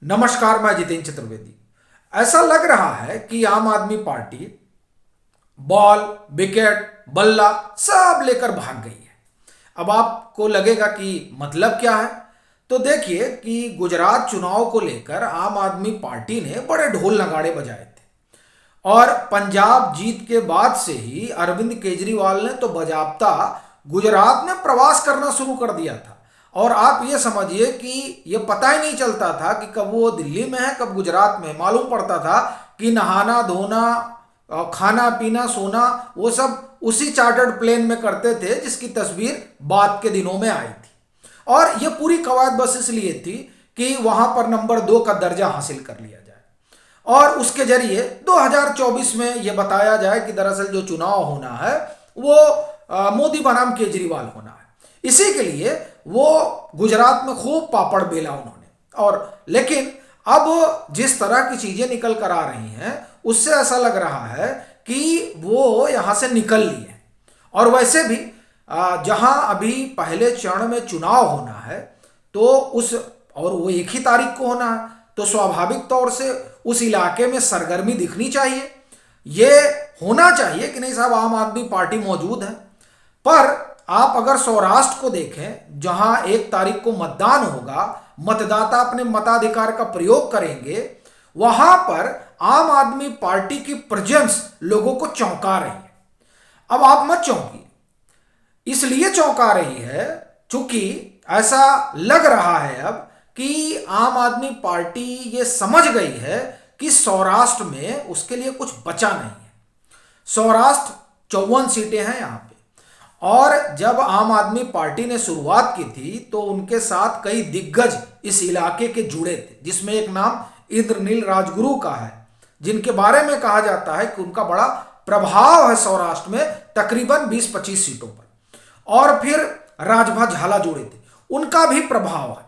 नमस्कार, मैं जितेंद्र चतुर्वेदी। ऐसा लग रहा है कि आम आदमी पार्टी बॉल, विकेट, बल्ला सब लेकर भाग गई है। अब आपको लगेगा कि मतलब क्या है। तो देखिए कि गुजरात चुनाव को लेकर आम आदमी पार्टी ने बड़े ढोल नगाड़े बजाए थे और पंजाब जीत के बाद से ही अरविंद केजरीवाल ने तो बाजाबता गुजरात में प्रवास करना शुरू कर दिया था। और आप ये समझिए कि ये पता ही नहीं चलता था कि कब वो दिल्ली में है कब गुजरात में। मालूम पड़ता था कि नहाना धोना खाना पीना सोना वो सब उसी चार्टर्ड प्लेन में करते थे जिसकी तस्वीर बाद के दिनों में आई थी। और ये पूरी कवायद बस इसलिए थी कि वहां पर नंबर 2 का दर्जा हासिल कर लिया जाए और उसके जरिए 2024 में यह बताया जाए कि दरअसल जो चुनाव होना है वो मोदी बनाम केजरीवाल होना है। इसी के लिए वो गुजरात में खूब पापड़ बेला उन्होंने। और लेकिन अब जिस तरह की चीजें निकल कर आ रही हैं उससे ऐसा लग रहा है कि वो यहां से निकल लिए। और वैसे भी जहां अभी पहले चरण में चुनाव होना है तो उस और वो एक ही तारीख को होना है तो स्वाभाविक तौर से उस इलाके में सरगर्मी दिखनी चाहिए। ये होना चाहिए कि नहीं साहब, आम आदमी पार्टी मौजूद है। पर आप अगर सौराष्ट्र को देखें जहां 1 तारीख को मतदान होगा, मतदाता अपने मताधिकार का प्रयोग करेंगे, वहां पर आम आदमी पार्टी की प्रेजेंस लोगों को चौंका रही है। अब आप मत चौंकिए, इसलिए चौंका रही है चूंकि ऐसा लग रहा है अब कि आम आदमी पार्टी ये समझ गई है कि सौराष्ट्र में उसके लिए कुछ बचा नहीं है। सौराष्ट्र 54 सीटें हैं यहाँ पे। और जब आम आदमी पार्टी ने शुरुआत की थी तो उनके साथ कई दिग्गज इस इलाके के जुड़े थे, जिसमें एक नाम इंद्रनील राजगुरु का है, जिनके बारे में कहा जाता है कि उनका बड़ा प्रभाव है सौराष्ट्र में, तकरीबन 20-25 सीटों पर। और फिर राजभा झाला जुड़े थे, उनका भी प्रभाव है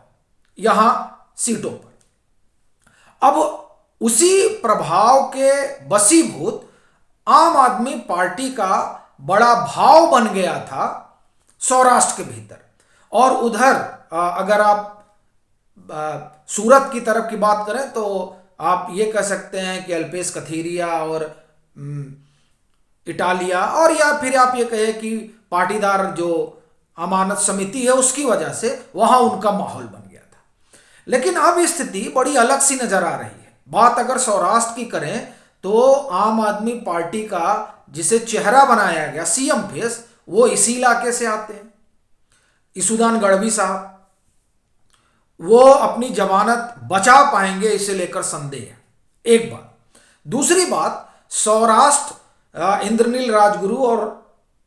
यहां सीटों पर। अब उसी प्रभाव के वशीभूत आम आदमी पार्टी का बड़ा भाव बन गया था सौराष्ट्र के भीतर। और उधर अगर आप सूरत की तरफ की बात करें तो आप ये कह सकते हैं कि अल्पेश कथीरिया और इटालिया, और या फिर आप ये कहें कि पाटीदार जो अमानत समिति है उसकी वजह से वहां उनका माहौल बन गया था। लेकिन अब स्थिति बड़ी अलग सी नजर आ रही है। बात अगर सौराष्ट्र की करें तो आम आदमी पार्टी का जिसे चेहरा बनाया गया सीएम फेस, वो इसी इलाके से आते हैं। ईसुदान गढ़वी साहब, वो अपनी जमानत बचा पाएंगे इसे लेकर संदेह है, एक बात। दूसरी बात, सौराष्ट्र इंद्रनील राजगुरु और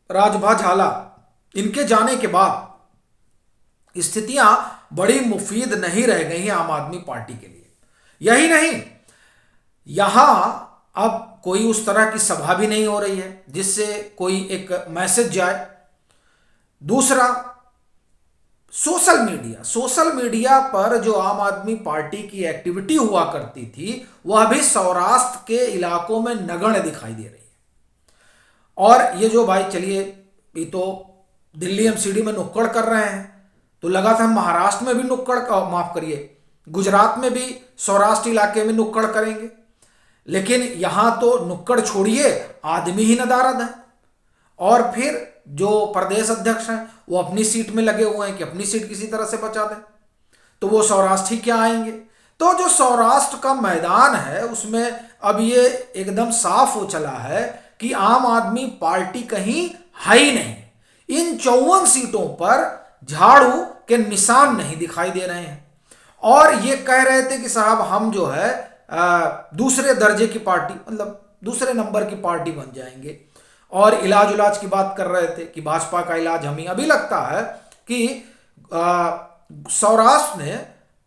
राजभा झाला इनके जाने के बाद स्थितियां बड़ी मुफीद नहीं रह गई हैं आम आदमी पार्टी के लिए। यही नहीं, यहां अब कोई उस तरह की सभा भी नहीं हो रही है जिससे कोई एक मैसेज जाए। दूसरा, सोशल मीडिया पर जो आम आदमी पार्टी की एक्टिविटी हुआ करती थी वह भी सौराष्ट्र के इलाकों में नगण्य दिखाई दे रही है। और ये जो भाई चलिए, ये तो दिल्ली एमसीडी में नुक्कड़ कर रहे हैं, तो लगा था महाराष्ट्र में भी नुक्कड़ का, माफ करिए, गुजरात में भी सौराष्ट्र इलाके में नुक्कड़ करेंगे। लेकिन यहां तो नुक्कड़ छोड़िए, आदमी ही नदारद है। और फिर जो प्रदेश अध्यक्ष हैं वो अपनी सीट में लगे हुए हैं कि अपनी सीट किसी तरह से बचा दें, तो वो सौराष्ट्र ही क्या आएंगे। तो जो सौराष्ट्र का मैदान है उसमें अब ये एकदम साफ हो चला है कि आम आदमी पार्टी कहीं है ही नहीं। इन 54 सीटों पर झाड़ू के निशान नहीं दिखाई दे रहे हैं। और ये कह रहे थे कि साहब हम जो है दूसरे दर्जे की पार्टी, मतलब दूसरे नंबर की पार्टी बन जाएंगे। और इलाज की बात कर रहे थे कि भाजपा का इलाज हम ही। अभी लगता है कि सौराष्ट्र ने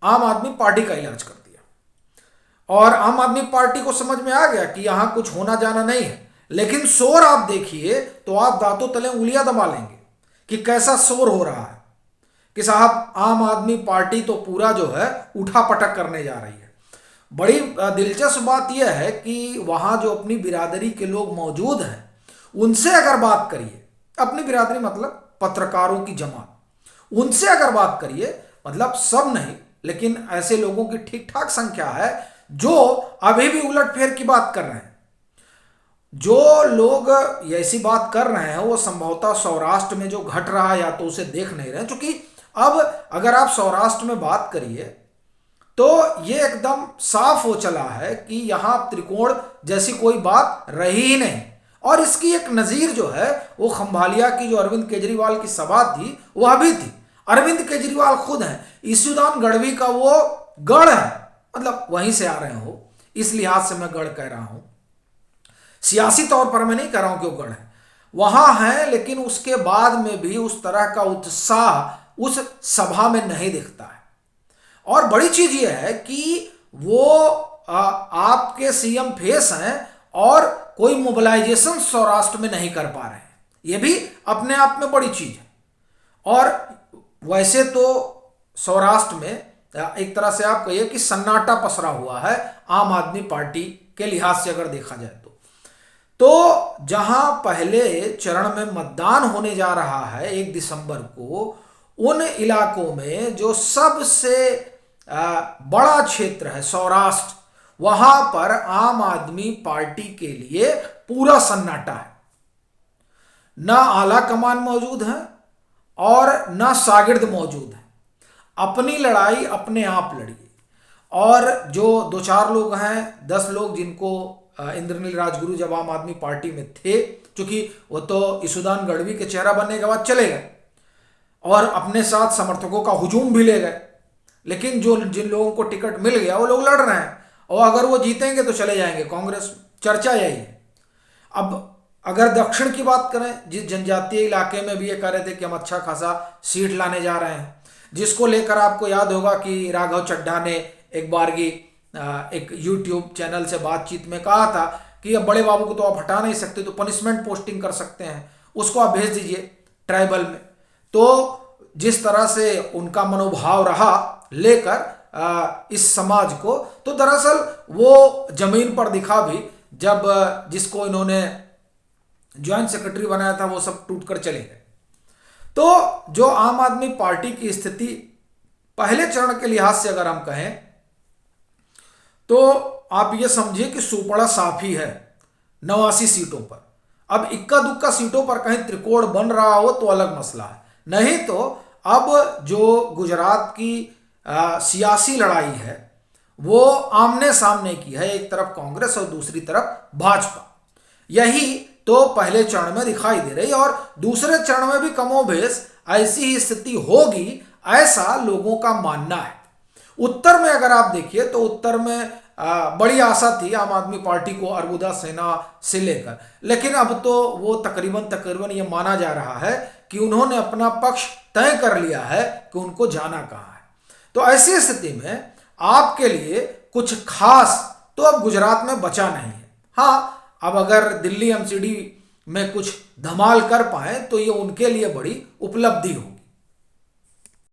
आम आदमी पार्टी का इलाज कर दिया और आम आदमी पार्टी को समझ में आ गया कि यहां कुछ होना जाना नहीं है। लेकिन शोर आप देखिए तो आप दांतों तले उंगलियां दबा लेंगे कि कैसा शोर हो रहा है कि साहब आम आदमी पार्टी तो पूरा जो है उठा पटक करने जा रही है। बड़ी दिलचस्प बात यह है कि वहां जो अपनी बिरादरी के लोग मौजूद हैं उनसे अगर बात करिए, अपनी बिरादरी मतलब पत्रकारों की जमात, उनसे अगर बात करिए, मतलब सब नहीं लेकिन ऐसे लोगों की ठीक ठाक संख्या है जो अभी भी उलटफेर की बात कर रहे हैं। जो लोग ऐसी बात कर रहे हैं वो संभवतः सौराष्ट्र में जो घट रहा है या तो उसे देख नहीं रहे हैं, क्योंकि अब अगर आप सौराष्ट्र में बात करिए तो ये एकदम साफ हो चला है कि यहां त्रिकोण जैसी कोई बात रही ही नहीं। और इसकी एक नजीर जो है वो खंभालिया की जो अरविंद केजरीवाल की सभा थी वह भी थी। अरविंद केजरीवाल खुद हैं, ईशुदान गढ़वी का वो गढ़ है, मतलब वहीं से आ रहे हो, इस लिहाज से मैं गढ़ कह रहा हूं, सियासी तौर पर मैं नहीं कह रहा हूं कि वो गढ़ है, वहां है। लेकिन उसके बाद में भी उस तरह का उत्साह उस सभा में नहीं दिखता है। और बड़ी चीज यह है कि वो आपके सीएम फेस हैं और कोई मोबिलाइजेशन सौराष्ट्र में नहीं कर पा रहे हैं, ये भी अपने आप में बड़ी चीज है। और वैसे तो सौराष्ट्र में एक तरह से आप कहिए कि सन्नाटा पसरा हुआ है आम आदमी पार्टी के लिहाज से अगर देखा जाए तो जहां पहले चरण में मतदान होने जा रहा है 1 दिसंबर को, उन इलाकों में जो सबसे बड़ा क्षेत्र है सौराष्ट्र, वहां पर आम आदमी पार्टी के लिए पूरा सन्नाटा है। ना आला कमान मौजूद है और ना शागिर्द मौजूद है। अपनी लड़ाई अपने आप लड़िए। और जो 2-4 लोग हैं, 10 लोग जिनको इंद्रनील राजगुरु जब आम आदमी पार्टी में थे, क्योंकि वो तो ईशुदान गढ़वी के चेहरा बनने के बाद चले गए और अपने साथ समर्थकों का हुजूम भी ले गए, लेकिन जो जिन लोगों को टिकट मिल गया वो लोग लड़ रहे हैं और अगर वो जीतेंगे तो चले जाएंगे कांग्रेस। चर्चा यही है। अब अगर दक्षिण की बात करें, जिस जनजातीय इलाके में भी ये कह रहे थे कि हम अच्छा खासा सीट लाने जा रहे हैं, जिसको लेकर आपको याद होगा कि राघव चड्ढा ने एक बारगी एक यूट्यूब चैनल से बातचीत में कहा था कि अब बड़े बाबू को तो आप हटा नहीं सकते, तो पनिशमेंट पोस्टिंग कर सकते हैं, उसको आप भेज दीजिए ट्राइबल में। तो जिस तरह से उनका मनोभाव रहा लेकर इस समाज को, तो दरअसल वो जमीन पर दिखा भी जब जिसको इन्होंने ज्वाइंट सेक्रेटरी बनाया था वो सब टूटकर चले गए। तो जो आम आदमी पार्टी की स्थिति पहले चरण के लिहाज से अगर हम कहें तो आप ये समझिए कि सुपड़ा साफ ही है 89 सीटों पर। अब इक्का दुक्का सीटों पर कहीं त्रिकोण बन रहा हो तो अलग मसला है, नहीं तो अब जो गुजरात की सियासी लड़ाई है वो आमने सामने की है, एक तरफ कांग्रेस और दूसरी तरफ भाजपा। यही तो पहले चरण में दिखाई दे रही और दूसरे चरण में भी कमोबेश ऐसी ही स्थिति होगी, ऐसा लोगों का मानना है। उत्तर में अगर आप देखिए तो उत्तर में बड़ी आशा थी आम आदमी पार्टी को अरबुदा सेना से लेकर, लेकिन अब तो वो तकरीबन ये माना जा रहा है कि उन्होंने अपना पक्ष तय कर लिया है कि उनको जाना कहाँ है। तो ऐसी स्थिति में आपके लिए कुछ खास तो अब गुजरात में बचा नहीं है। हाँ, अब अगर दिल्ली एमसीडी में कुछ धमाल कर पाए तो ये उनके लिए बड़ी उपलब्धि हो।